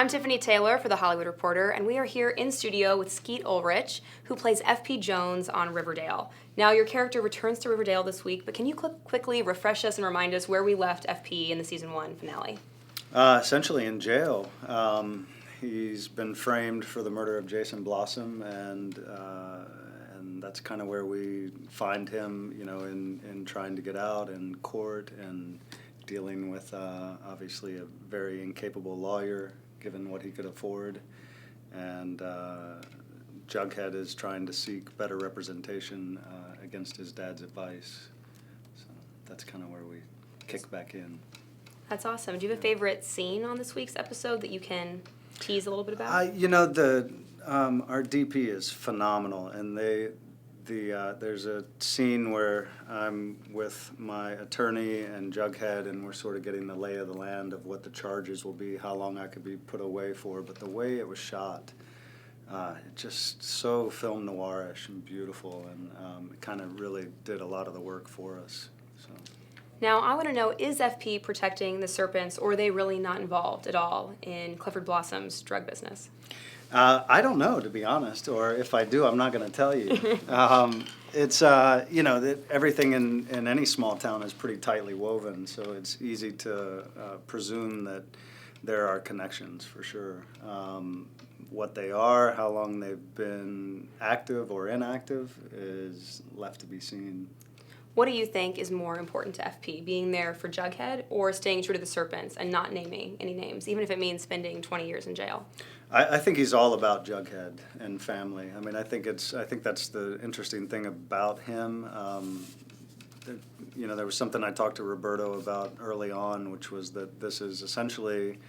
I'm Tiffany Taylor for The Hollywood Reporter, and we are here in studio with Skeet Ulrich, who plays F.P. Jones on Riverdale. Now, your character returns to Riverdale this week, but can you quickly refresh us and remind us where we left F.P. in the Season 1 finale? Essentially in jail. He's been framed for the murder of Jason Blossom, and that's kind of where we find him, in trying to get out in court and dealing with obviously a very incapable lawyer, given what he could afford. And Jughead is trying to seek better representation against his dad's advice. So that's kind of where we kick back in. That's awesome. Do you have a favorite scene on this week's episode that you can tease a little bit about? Our DP is phenomenal, and there's a scene where I'm with my attorney and Jughead, and we're sort of getting the lay of the land of what the charges will be, how long I could be put away for. But the way it was shot, just so film noirish and beautiful, and it kind of really did a lot of the work for us. So. Now, I want to know, is FP protecting the Serpents, or are they really not involved at all in Clifford Blossom's drug business? I don't know, to be honest, or if I do, I'm not going to tell you. It's, everything in any small town is pretty tightly woven, so it's easy to presume that there are connections, for sure. What they are, how long they've been active or inactive, is left to be seen. What do you think is more important to FP, being there for Jughead or staying true to the Serpents and not naming any names, even if it means spending 20 years in jail? I think he's all about Jughead and family. I mean, I think that's the interesting thing about him. There was something I talked to Roberto about early on, which was that this is essentially,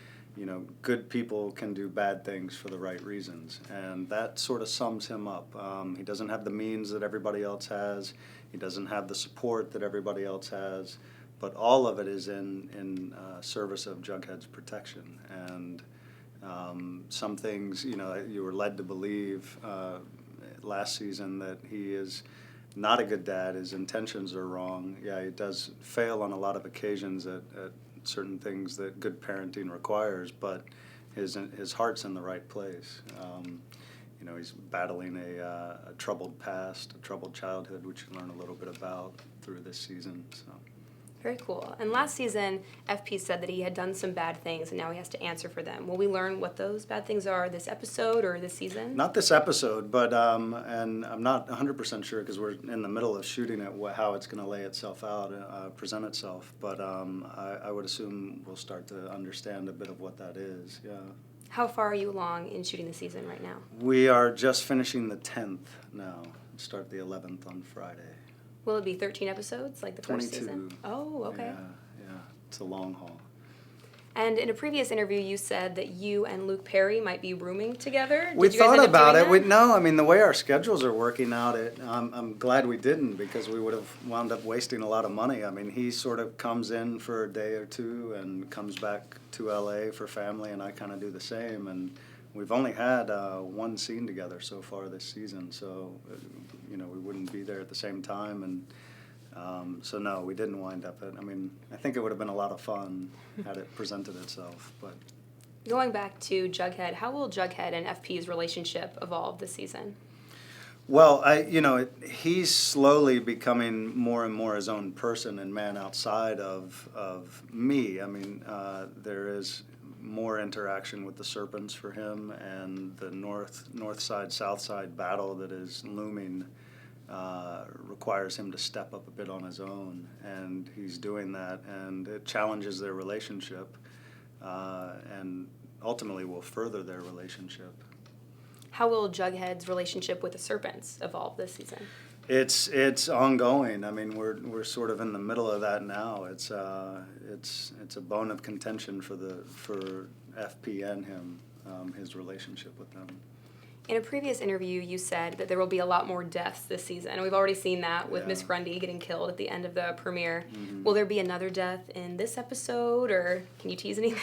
good people can do bad things for the right reasons, and that sort of sums him up. He doesn't have the means that everybody else has. He doesn't have the support that everybody else has, but all of it is in service of Jughead's protection. And some things, you were led to believe last season that he is not a good dad. His intentions are wrong. Yeah, he does fail on a lot of occasions at certain things that good parenting requires, but his heart's in the right place. He's battling a troubled past, a troubled childhood, which you learn a little bit about through this season. So. Very cool. And last season, FP said that he had done some bad things, and now he has to answer for them. Will we learn what those bad things are this episode or this season? Not this episode, but and I'm not 100% sure because we're in the middle of shooting it, how it's going to lay itself out, present itself. But I would assume we'll start to understand a bit of what that is. Yeah. How far are you along in shooting the season right now? We are just finishing the 10th now. Start the 11th on Friday. Will it be 13 episodes like the first 22. Season? Oh, okay. Yeah. It's a long haul. And in a previous interview, you said that you and Luke Perry might be rooming together. We Did you guys thought end up about it. doing that? The way our schedules are working out, I'm glad we didn't, because we would have wound up wasting a lot of money. I mean, he sort of comes in for a day or two and comes back to LA for family, and I kind of do the same. And we've only had one scene together so far this season, so we wouldn't be there at the same time, and so no, we didn't wind up it. I mean, I think it would have been a lot of fun had it presented itself. But going back to Jughead, how will Jughead and FP's relationship evolve this season? Well, he's slowly becoming more and more his own person and man outside of me. I mean, there is more interaction with the Serpents for him, and the north side, south side battle that is looming requires him to step up a bit on his own, and he's doing that, and it challenges their relationship, and ultimately will further their relationship. How will Jughead's relationship with the Serpents evolve this season? It's ongoing. I mean, we're sort of in the middle of that now. It's a bone of contention for FP and him, his relationship with them. In a previous interview, you said that there will be a lot more deaths this season, and we've already seen that with Miss Grundy getting killed at the end of the premiere. Mm-hmm. Will there be another death in this episode, or can you tease anything?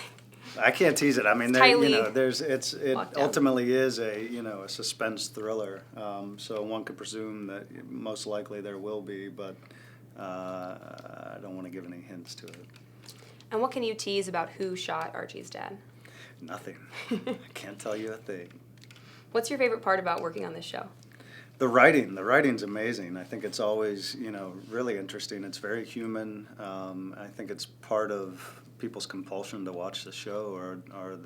I can't tease it. I mean, it ultimately is a suspense thriller. So one could presume that most likely there will be, but I don't want to give any hints to it. And what can you tease about who shot Archie's dad? Nothing. I can't tell you a thing. What's your favorite part about working on this show? The writing's amazing. I think it's always, really interesting. It's very human. I think it's part of people's compulsion to watch the show, or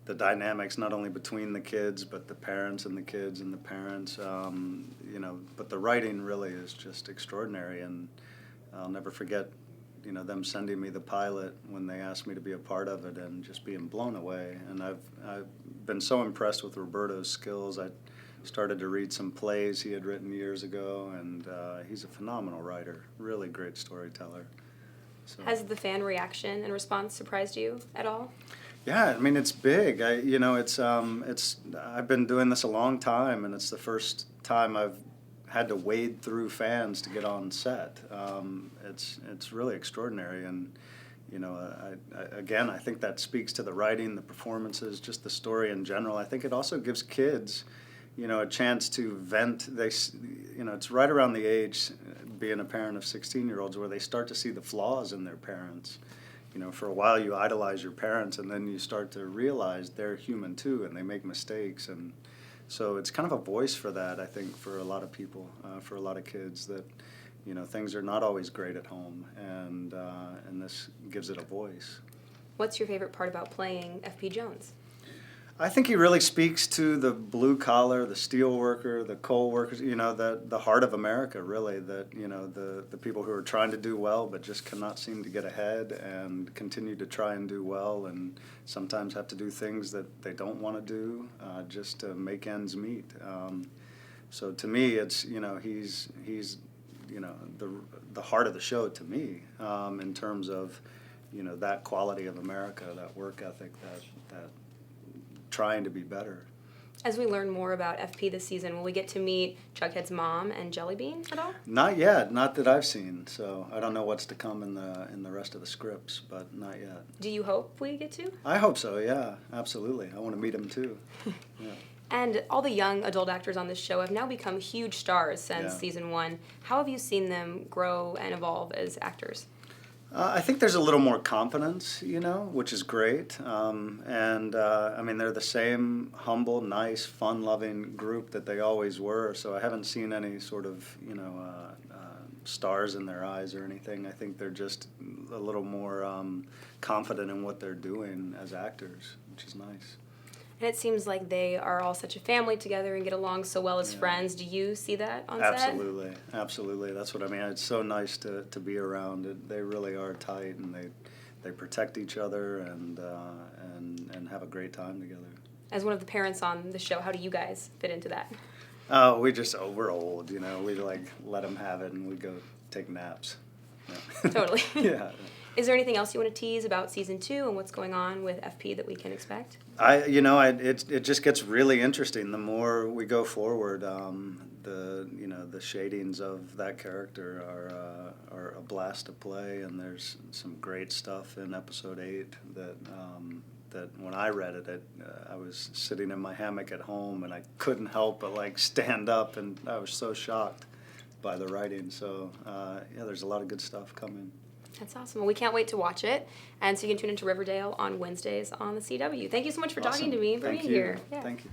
the dynamics not only between the kids, but the parents and the kids and the parents. But the writing really is just extraordinary, and I'll never forget, them sending me the pilot when they asked me to be a part of it, and just being blown away. And I've been so impressed with Roberto's skills. I started to read some plays he had written years ago, and he's a phenomenal writer, really great storyteller. So. Has the fan reaction and response surprised you at all? Yeah, I mean, it's big. I've been doing this a long time, and it's the first time I've had to wade through fans to get on set. It's really extraordinary, and I think that speaks to the writing, the performances, just the story in general. I think it also gives kids, a chance to vent. It's right around the age, being a parent of 16-year-olds, where they start to see the flaws in their parents. For a while you idolize your parents, and then you start to realize they're human too, and they make mistakes. And so it's kind of a voice for that, I think, for a lot of people, for a lot of kids, that, things are not always great at home, and this gives it a voice. What's your favorite part about playing F.P. Jones? I think he really speaks to the blue collar, the steel worker, the coal workers, the heart of America, really, that, the people who are trying to do well but just cannot seem to get ahead and continue to try and do well, and sometimes have to do things that they don't want to do just to make ends meet. So to me, it's, he's the heart of the show to me, in terms of, that quality of America, that work ethic, that trying to be better. As we learn more about FP this season, will we get to meet Jughead's mom and Jellybean at all? Not yet, not that I've seen. So I don't know what's to come in the rest of the scripts, but not yet. Do you hope we get to? I hope so. Yeah, absolutely. I want to meet him too. Yeah. And all the young adult actors on this show have now become huge stars since season 1. How have you seen them grow and evolve as actors? I think there's a little more confidence, which is great. I mean, they're the same humble, nice, fun-loving group that they always were. So I haven't seen any sort of, stars in their eyes or anything. I think they're just a little more confident in what they're doing as actors, which is nice. And it seems like they are all such a family together and get along so well as friends. Do you see that on set? Absolutely, absolutely. That's what I mean. It's so nice to be around. They really are tight, and they protect each other and have a great time together. As one of the parents on the show, how do you guys fit into that? We're old, we let them have it, and we go take naps. Yeah. Totally. Yeah. Is there anything else you want to tease about season 2 and what's going on with FP that we can expect? It just gets really interesting the more we go forward. The shadings of that character are a blast to play, and there's some great stuff in episode 8 that when I read it, I was sitting in my hammock at home, and I couldn't help but stand up, and I was so shocked by the writing. So there's a lot of good stuff coming. That's awesome. Well, we can't wait to watch it. And so you can tune into Riverdale on Wednesdays on the CW. Thank you so much for talking to me and for being here. Thank you.